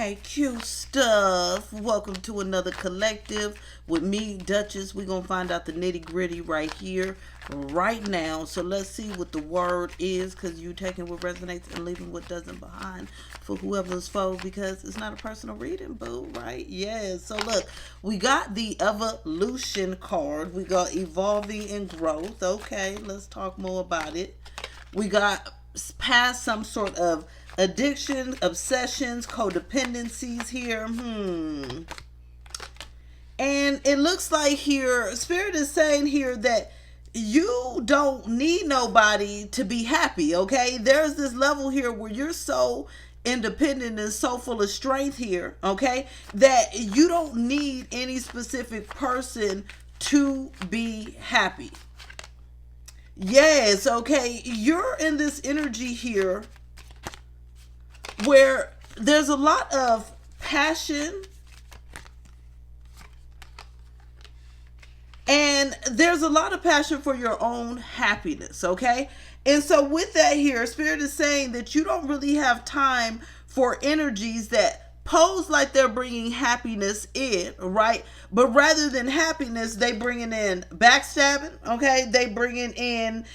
Hey, cute stuff. Welcome to another collective with me, Duchess. We're going to find out the nitty gritty right here, right now. So let's see what the word is, because you taking what resonates and leaving what doesn't behind for whoever's foe, because it's not a personal reading, boo, right? Yes. So look, we got the evolution card. We got evolving and growth. Okay, let's talk more about it. We got past some sort of addiction, obsessions, codependencies here. And it looks like here, Spirit is saying here that you don't need nobody to be happy, okay? There's this level here where you're so independent and so full of strength here, okay, that you don't need any specific person to be happy. Yes, okay, you're in this energy here where there's a lot of passion and there's a lot of passion for your own happiness, okay? And so with that here, Spirit is saying that you don't really have time for energies that pose like they're bringing happiness in, right? But rather than happiness, they bringing in backstabbing, okay? They bringing in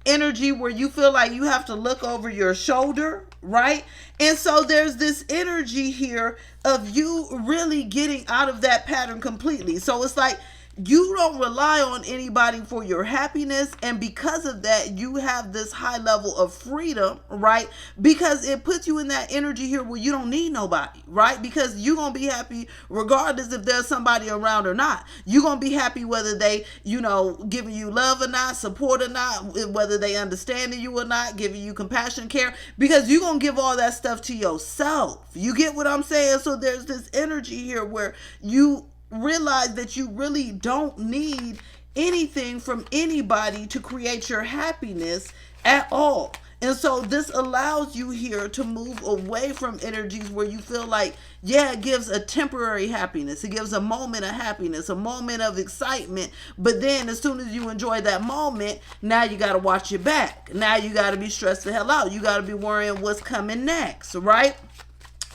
energy where you feel like you have to look over your shoulder, right? And so there's this energy here of you really getting out of that pattern completely. So it's like you don't rely on anybody for your happiness, and because of that you have this high level of freedom, right? Because it puts you in that energy here where you don't need nobody, right? Because you're gonna be happy regardless if there's somebody around or not. You're gonna be happy whether they, giving you love or not, support or not, whether they understanding you or not, giving you compassion, care, because you're gonna give all that stuff to yourself. You get what I'm saying? So there's this energy here where you realize that you really don't need anything from anybody to create your happiness at all. And so this allows you here to move away from energies where you feel like, yeah, it gives a temporary happiness. It gives a moment of happiness, a moment of excitement. But then as soon as you enjoy that moment, now you got to watch your back. Now you got to be stressed the hell out. You got to be worrying what's coming next, right?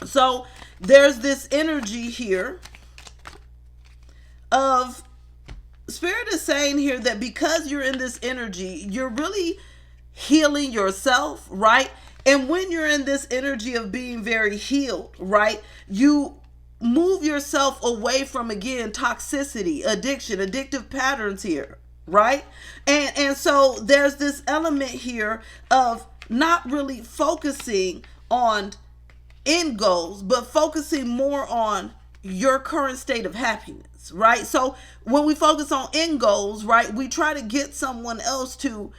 So there's this energy here of Spirit is saying here that because you're in this energy, you're really healing yourself, right? And when you're in this energy of being very healed, right, you move yourself away from, again, toxicity, addiction, addictive patterns here, right? And so there's this element here of not really focusing on end goals, but focusing more on your current state of happiness, right? So when we focus on end goals, right, we try to get someone else to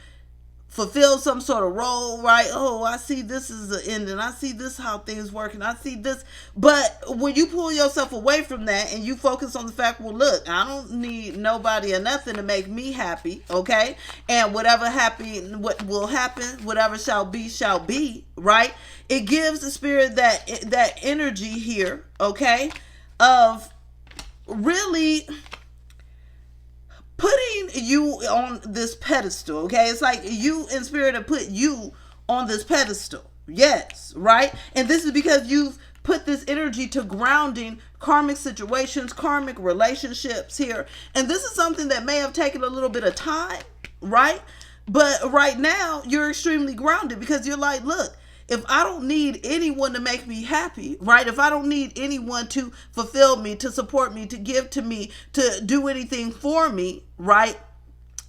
fulfill some sort of role, right? Oh, I see this is the end, and I see this how things work, and I see this. But when you pull yourself away from that and you focus on the fact, well, look, I don't need nobody or nothing to make me happy, okay? And what will happen, whatever shall be, right? It gives the Spirit that energy here, okay, of really putting you on this pedestal, okay? It's like you in Spirit have put you on this pedestal. Yes, right? And this is because you've put this energy to grounding karmic situations, karmic relationships here. And this is something that may have taken a little bit of time, right? But right now you're extremely grounded because you're like, look, if I don't need anyone to make me happy, right? If I don't need anyone to fulfill me, to support me, to give to me, to do anything for me, right?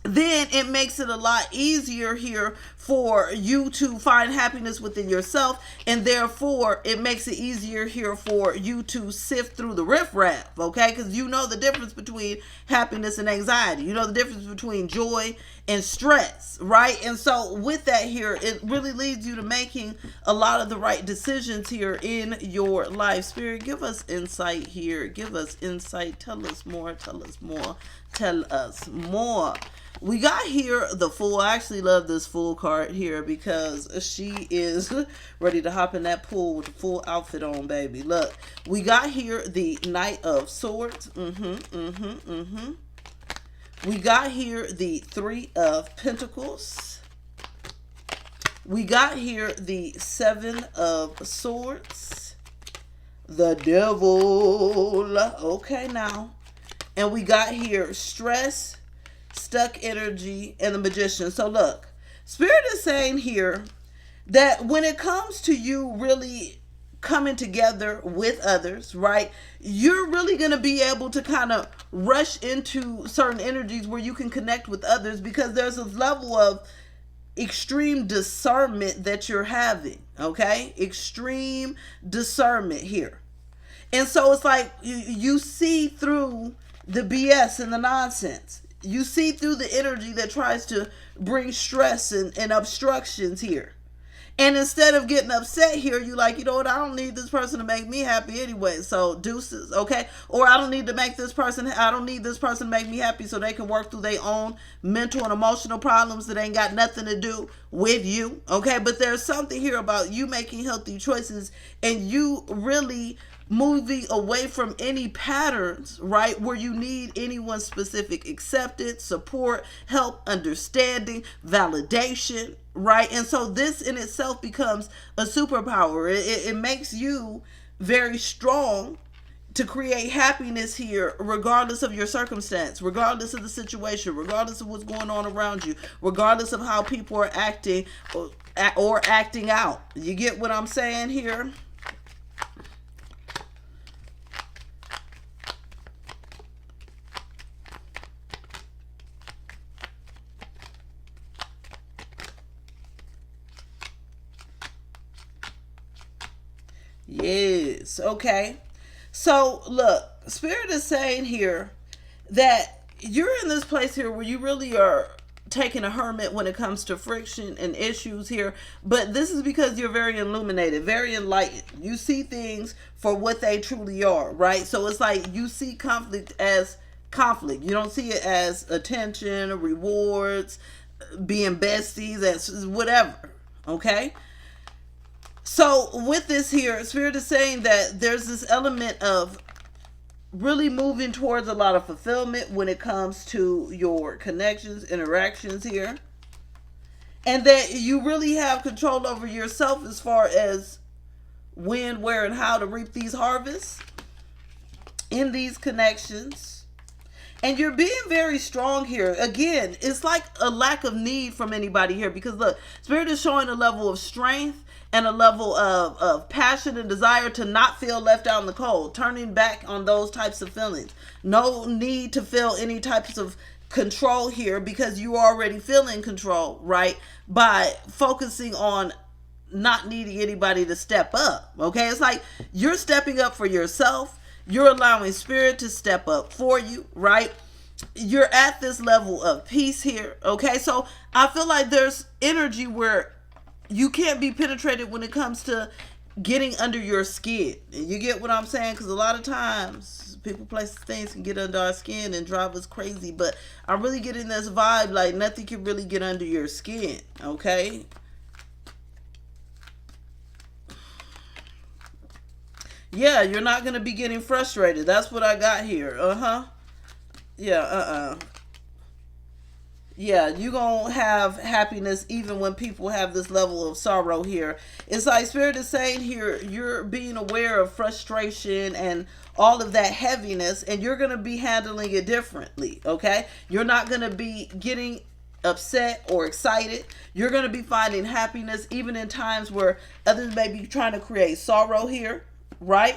Then it makes it a lot easier here for you to find happiness within yourself, and therefore it makes it easier here for you to sift through the riffraff, okay? Because you know the difference between happiness and anxiety. You know the difference between joy and stress, right? And so with that here, it really leads you to making a lot of the right decisions here in your life. Spirit, give us insight here. Give us insight. Tell us more. Tell us more. Tell us more. We got here the Fool. I actually love this Fool card here because she is ready to hop in that pool with the full outfit on, baby. Look, we got here the Knight of Swords. We got here the Three of Pentacles. We got here the Seven of Swords. the devil. Okay, now. And we got here stress, stuck energy, and the magician. So look, Spirit is saying here that when it comes to you really coming together with others, right, you're really going to be able to kind of rush into certain energies where you can connect with others, because there's a level of extreme discernment that you're having. Okay, extreme discernment here. And so it's like you see through the BS and the nonsense. You see through the energy that tries to bring stress and obstructions here. And instead of getting upset here, you like, you know what, I don't need this person to make me happy anyway. So deuces, okay? Or I don't need this person to make me happy so they can work through their own mental and emotional problems that ain't got nothing to do with you, okay? But there's something here about you making healthy choices and you really moving away from any patterns, right, where you need anyone's specific acceptance, support, help, understanding, validation, right? And so this in itself becomes a superpower. It makes you very strong to create happiness here, regardless of your circumstance, regardless of the situation, regardless of what's going on around you, regardless of how people are acting or acting out. You get what I'm saying here? Yes. Okay. So look, Spirit is saying here that you're in this place here where you really are taking a hermit when it comes to friction and issues here. But this is because you're very illuminated, very enlightened. You see things for what they truly are, right? So it's like you see conflict as conflict. You don't see it as attention, rewards, being besties, as whatever. Okay? So with this here, Spirit is saying that there's this element of really moving towards a lot of fulfillment when it comes to your connections, interactions here. And that you really have control over yourself as far as when, where, and how to reap these harvests in these connections. And you're being very strong here. Again, it's like a lack of need from anybody here, because look, Spirit is showing a level of strength and a level of passion and desire to not feel left out in the cold, turning back on those types of feelings. No need to feel any types of control here, because you already feel in control, right? By focusing on not needing anybody to step up, okay? It's like you're stepping up for yourself. You're allowing Spirit to step up for you, right? You're at this level of peace here, okay? So I feel like there's energy where you can't be penetrated when it comes to getting under your skin. You get what I'm saying? Because a lot of times people, places, things can get under our skin and drive us crazy. But I'm really getting this vibe like nothing can really get under your skin, okay? Yeah, you're not going to be getting frustrated. That's what I got here. Yeah, Yeah, you're going to have happiness even when people have this level of sorrow here. It's like Spirit is saying here, you're being aware of frustration and all of that heaviness, and you're going to be handling it differently, okay? You're not going to be getting upset or excited. You're going to be finding happiness even in times where others may be trying to create sorrow here, right?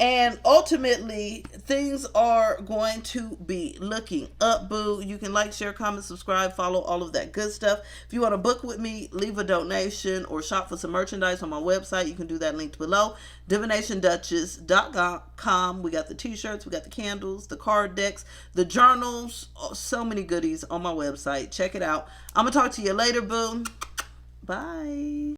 And ultimately, things are going to be looking up, boo. You can like, share, comment, subscribe, follow, all of that good stuff. If you want to book with me, leave a donation, or shop for some merchandise on my website, you can do that linked below. DivDuchess.com. We got the t-shirts, we got the candles, the card decks, the journals, so many goodies on my website. Check it out. I'm going to talk to you later, boo. Bye.